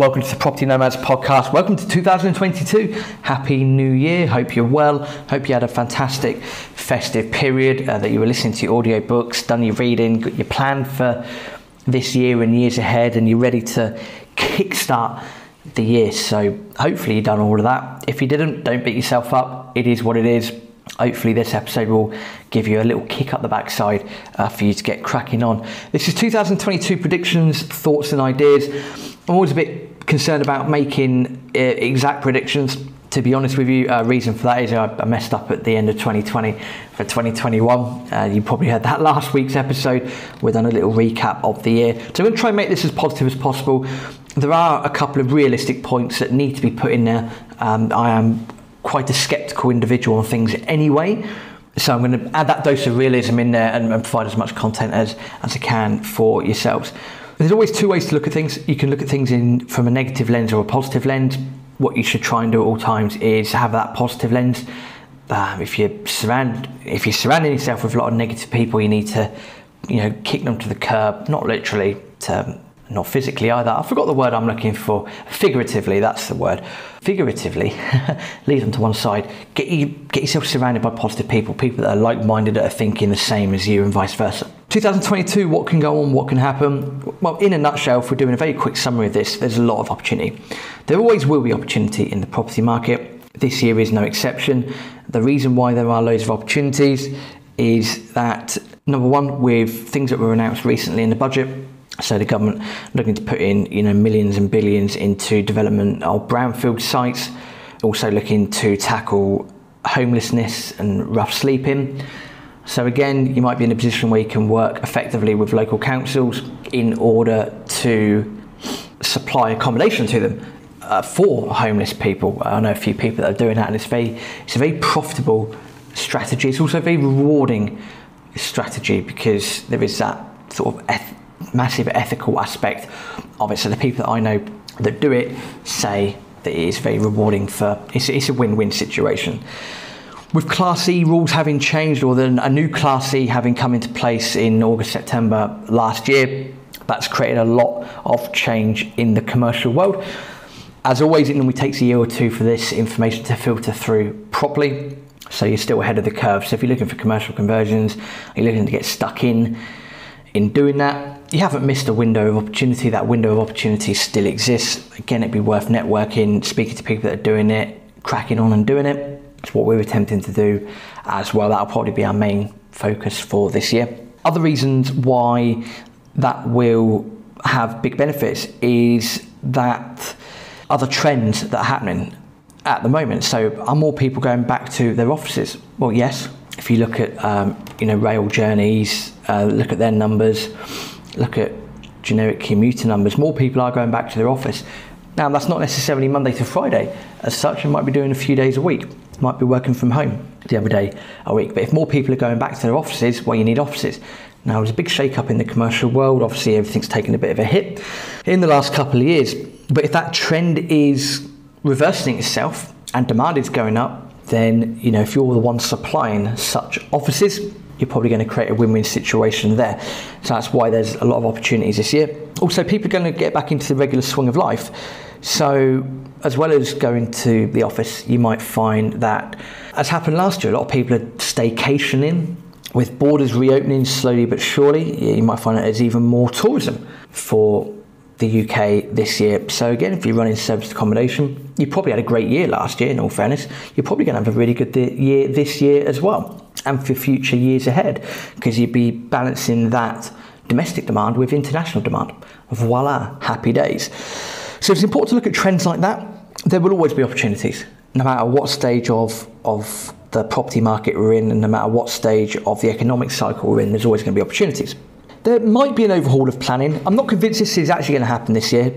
Welcome to the Property Nomads podcast. Welcome to 2022. Happy New Year. Hope you're well. Hope you had a fantastic festive period, that you were listening to your audio books, done your reading, got your plan for this year and years ahead, and you're ready to kickstart the year. So hopefully you've done all of that. If you didn't, don't beat yourself up. It is what it is. Hopefully this episode will give you a little kick up the backside for you to get cracking on. This is 2022 predictions, thoughts and ideas. I'm always a bit concerned about making exact predictions. To be honest with you, reason for that is I messed up at the end of 2020 for 2021. You probably heard that last week's episode. We've done a little recap of the year. So I'm going to try and make this as positive as possible. There are a couple of realistic points that need to be put in there. I am quite a sceptical individual on things anyway, so I'm going to add that dose of realism in there and provide as much content as I can for yourselves. There's always two ways to look at things. You can look at things from a negative lens or a positive lens. What you should try and do at all times is have that positive lens. If you're surrounding yourself with a lot of negative people, you need to, kick them to the curb. Not literally, not physically either. I forgot the word I'm looking for. Figuratively, that's the word. Figuratively, leave them to one side. Get yourself surrounded by positive people that are like-minded, that are thinking the same as you, and vice versa. 2022, what can go on, what can happen? Well, in a nutshell, if we're doing a very quick summary of this, there's a lot of opportunity. There always will be opportunity in the property market. This year is no exception. The reason why there are loads of opportunities is that, number one, with things that were announced recently in the budget, so the government looking to put in, millions and billions into development of brownfield sites, also looking to tackle homelessness and rough sleeping. So again, you might be in a position where you can work effectively with local councils in order to supply accommodation to them for homeless people. I know a few people that are doing that, and it's a very profitable strategy. It's also a very rewarding strategy because there is that sort of massive ethical aspect of it. So the people that I know that do it say that it is very rewarding it's a win-win situation. With Class E rules having changed, or then a new Class E having come into place in August, September last year, that's created a lot of change in the commercial world. As always, it normally takes a year or two for this information to filter through properly, so you're still ahead of the curve. So if you're looking for commercial conversions, you're looking to get stuck in doing that, you haven't missed a window of opportunity. That window of opportunity still exists. Again, it'd be worth networking, speaking to people that are doing it, cracking on and doing it. It's what we're attempting to do as well. That'll probably be our main focus for this year. Other reasons why that will have big benefits is that other trends that are happening at the moment. So are more people going back to their offices? Well, yes. If you look at rail journeys, look at their numbers, look at generic commuter numbers, more people are going back to their office. Now, that's not necessarily Monday to Friday as such. You might be doing a few days a week. You might be working from home the other day a week. But if more people are going back to their offices, well, you need offices. Now, there's a big shake-up in the commercial world. Obviously, everything's taken a bit of a hit in the last couple of years. But if that trend is reversing itself and demand is going up, then, if you're the one supplying such offices, you're probably going to create a win-win situation there. So that's why there's a lot of opportunities this year. Also, people are going to get back into the regular swing of life. So as well as going to the office, you might find that, as happened last year, a lot of people are staycationing. With borders reopening slowly but surely, you might find that there's even more tourism for the UK this year. So again, if you're running serviced accommodation, you probably had a great year last year, in all fairness. You're probably going to have a really good year this year as well, and for future years ahead, because you'd be balancing that domestic demand with international demand. Voila, happy days. So it's important to look at trends like that. There will always be opportunities, no matter what stage of the property market we're in, and no matter what stage of the economic cycle we're in, there's always going to be opportunities. There might be an overhaul of planning. I'm not convinced this is actually going to happen this year.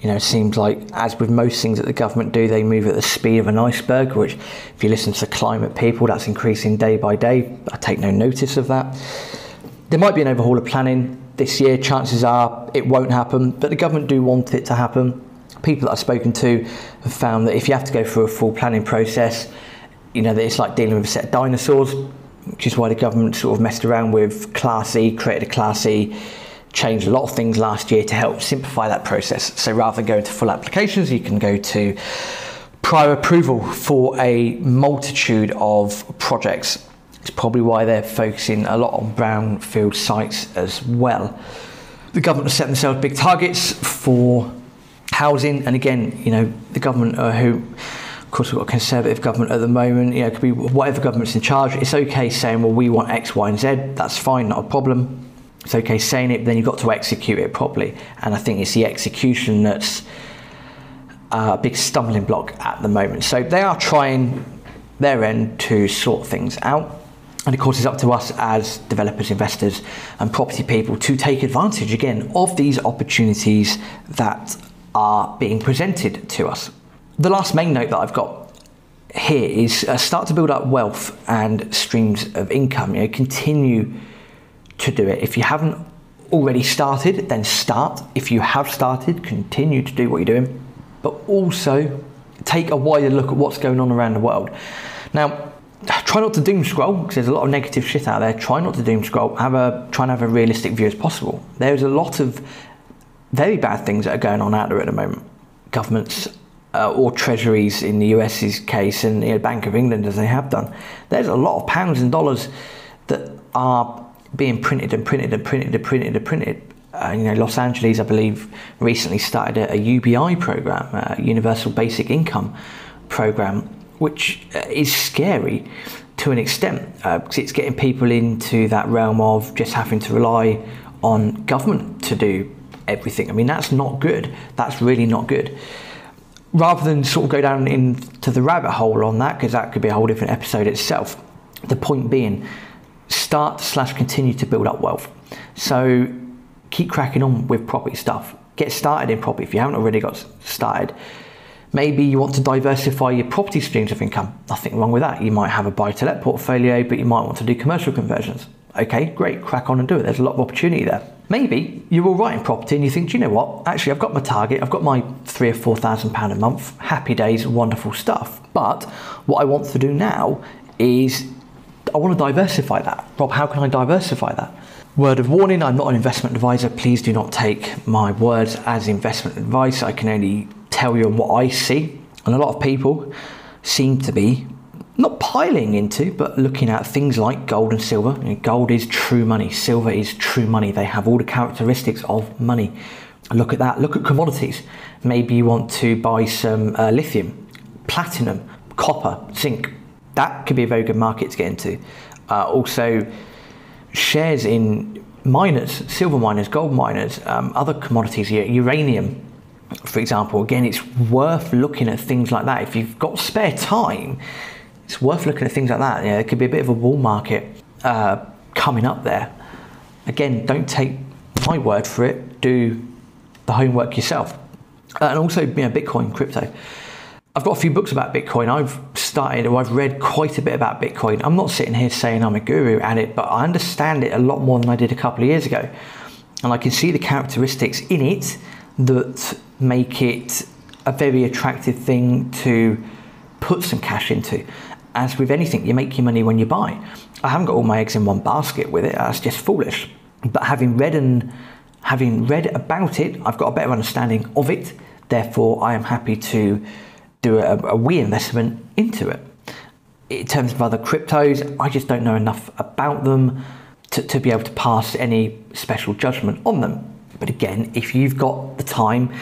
It seems like, as with most things that the government do, they move at the speed of an iceberg, which, if you listen to climate people, that's increasing day by day. I take no notice of that. There might be an overhaul of planning this year. Chances are it won't happen, but the government do want it to happen. People that I've spoken to have found that if you have to go through a full planning process, that it's like dealing with a set of dinosaurs, which is why the government sort of messed around with Class E, created a Class E changed a lot of things last year to help simplify that process. So rather than going to full applications, you can go to prior approval for a multitude of projects. It's probably why they're focusing a lot on brownfield sites as well. The government has set themselves big targets for housing, and again, you know, the government of course, we've got a Conservative government at the moment. You know, it could be whatever government's in charge. It's okay saying, well, we want X, Y, and Z. That's fine, not a problem. It's okay saying it, but then you've got to execute it properly. And I think it's the execution that's a big stumbling block at the moment. So they are trying their end to sort things out. And of course, it's up to us as developers, investors, and property people to take advantage again of these opportunities that are being presented to us. The last main note that I've got here is start to build up wealth and streams of income. You know, continue to do it. If you haven't already started, then start. If you have started, continue to do what you're doing, but also take a wider look at what's going on around the world. Now, try not to doom scroll, because there's a lot of negative shit out there. Try not to doom scroll. Try and have a realistic view as possible. There's a lot of very bad things that are going on out there at the moment. Governments or treasuries in the US's case, and you know, Bank of England, as they have done. There's a lot of pounds and dollars that are being printed and printed and printed and printed and printed. You know, Los Angeles, I believe, recently started a UBI program, a Universal Basic Income program, which is scary to an extent, because it's getting people into that realm of just having to rely on government to do everything. I mean, that's not good. That's really not good. Rather than sort of go down into the rabbit hole on that, because that could be a whole different episode itself, the point being, continue to build up wealth. So keep cracking on with property stuff. Get started in property if you haven't already got started. Maybe you want to diversify your property streams of income. Nothing wrong with that. You might have a buy-to-let portfolio, but you might want to do commercial conversions. Okay, great, crack on and do it. There's a lot of opportunity there. Maybe you're all right in property and you think, do you know what? Actually, I've got my target. I've got my £3,000 or £4,000 a month. Happy days, wonderful stuff. But what I want to do now is I want to diversify that. Rob, how can I diversify that? Word of warning, I'm not an investment advisor. Please do not take my words as investment advice. I can only tell you what I see. And a lot of people seem to be not piling into, but looking at things like gold and silver. You know, gold is true money. Silver is true money. They have all the characteristics of money. Look at that. Look at commodities. Maybe you want to buy some lithium, platinum, copper, zinc. That could be a very good market to get into. Also, shares in miners, silver miners, gold miners, other commodities, uranium, for example. Again, it's worth looking at things like that. If you've got spare time, it's worth looking at things like that. Yeah, there could be a bit of a bull market coming up there. Again, don't take my word for it. Do the homework yourself. And also, you know, Bitcoin, crypto. I've got a few books about Bitcoin. I've read quite a bit about Bitcoin. I'm not sitting here saying I'm a guru at it, but I understand it a lot more than I did a couple of years ago. And I can see the characteristics in it that make it a very attractive thing to put some cash into. As with anything, you make your money when you buy. I haven't got all my eggs in one basket with it. That's just foolish. But having read about it, I've got a better understanding of it. Therefore, I am happy to do a reinvestment into it. In terms of other cryptos, I just don't know enough about them to be able to pass any special judgment on them. But again, if you've got the time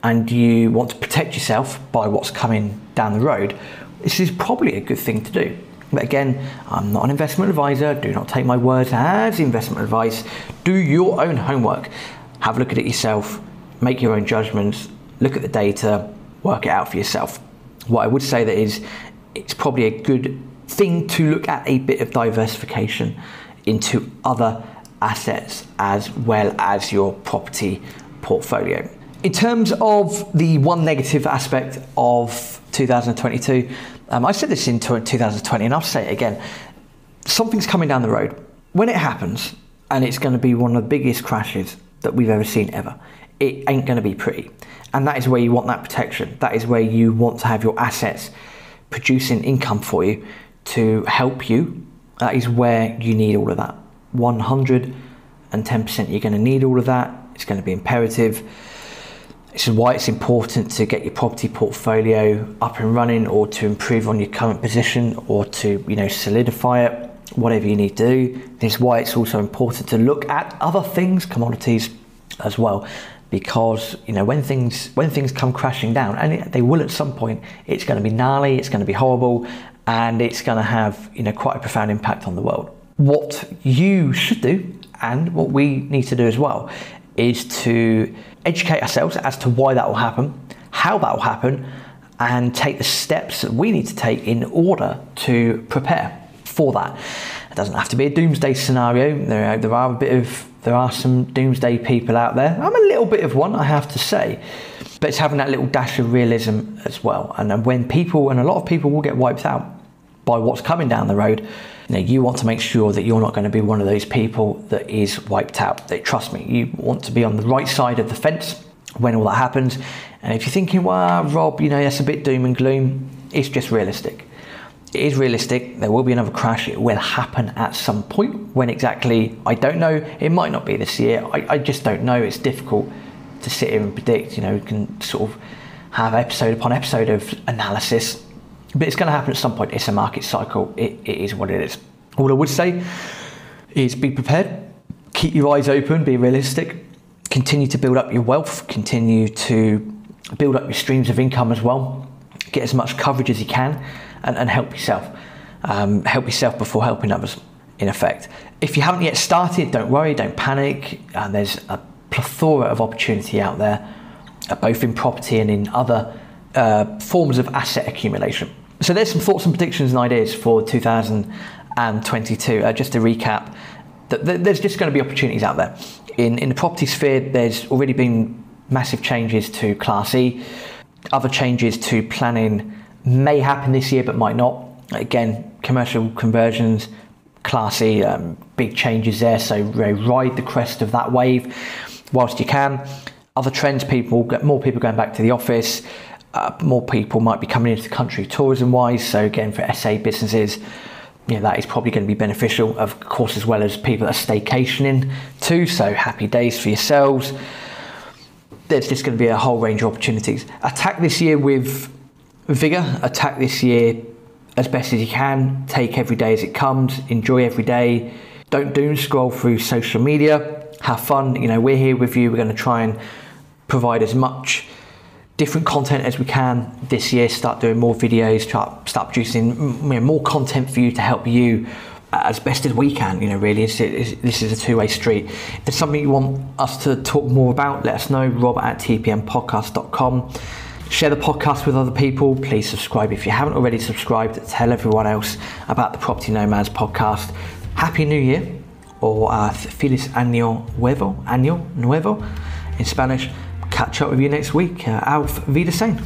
and you want to protect yourself by what's coming down the road, this is probably a good thing to do. But again, I'm not an investment advisor. Do not take my words as investment advice. Do your own homework. Have a look at it yourself. Make your own judgments. Look at the data. Work it out for yourself. What I would say that is, it's probably a good thing to look at a bit of diversification into other assets as well as your property portfolio. In terms of the one negative aspect of 2022, I said this in 2020 and I'll say it again, something's coming down the road. When it happens, and it's going to be one of the biggest crashes that we've ever seen ever, it ain't going to be pretty. And that is where you want that protection. That is where you want to have your assets producing income for you to help you. That is where you need all of that. 110%. and 10%, you're going to need all of that. It's going to be imperative. This is why it's important to get your property portfolio up and running, or to improve on your current position, or to, solidify it, whatever you need to do. This is why it's also important to look at other things, commodities as well, because when things come crashing down, and they will at some point, it's going to be gnarly, it's going to be horrible, and it's going to have quite a profound impact on the world. What you should do, and what we need to do as well, is to educate ourselves as to why that will happen, how that will happen, and take the steps that we need to take in order to prepare for that. It doesn't have to be a doomsday scenario. There are some doomsday people out there. I'm a little bit of one, I have to say, but it's having that little dash of realism as well. And when a lot of people will get wiped out by what's coming down the road, you want to make sure that you're not going to be one of those people that is wiped out. Trust me, you want to be on the right side of the fence when all that happens. And if you're thinking, well, Rob, that's a bit doom and gloom, it's just realistic. It is realistic. There will be another crash. It will happen at some point. When exactly, I don't know. It might not be this year. I just don't know. It's difficult to sit here and predict. We can sort of have episode upon episode of analysis, but it's going to happen at some point. It's a market cycle. It is what it is. All I would say is be prepared, keep your eyes open, be realistic, continue to build up your wealth, continue to build up your streams of income as well, get as much coverage as you can, and help yourself. Help yourself before helping others, in effect. If you haven't yet started, don't worry, don't panic. There's a plethora of opportunity out there, both in property and in other forms of asset accumulation. So there's some thoughts and predictions and ideas for 2022. Just to recap, there's just going to be opportunities out there. In the property sphere, there's already been massive changes to Class E. Other changes to planning may happen this year, but might not. Again, commercial conversions, Class E, big changes there. So ride the crest of that wave whilst you can. Other trends, more people going back to the office. More people might be coming into the country tourism-wise. So again, for SA businesses, that is probably going to be beneficial, of course, as well as people that are staycationing too. So happy days for yourselves. There's just going to be a whole range of opportunities. Attack this year with vigor. Attack this year as best as you can. Take every day as it comes. Enjoy every day. Don't doom scroll through social media. Have fun. We're here with you. We're going to try and provide as much different content as we can this year. Start doing more videos, start producing more content for you to help you as best as we can. Really, this is a two-way street. If there's something you want us to talk more about, let us know. rob@tpmpodcast.com. Share the podcast with other people. Please subscribe if you haven't already subscribed. Tell everyone else about the Property Nomads podcast. Happy New Year, or Feliz Año Nuevo in Spanish. Catch up with you next week. Auf Wiedersehen.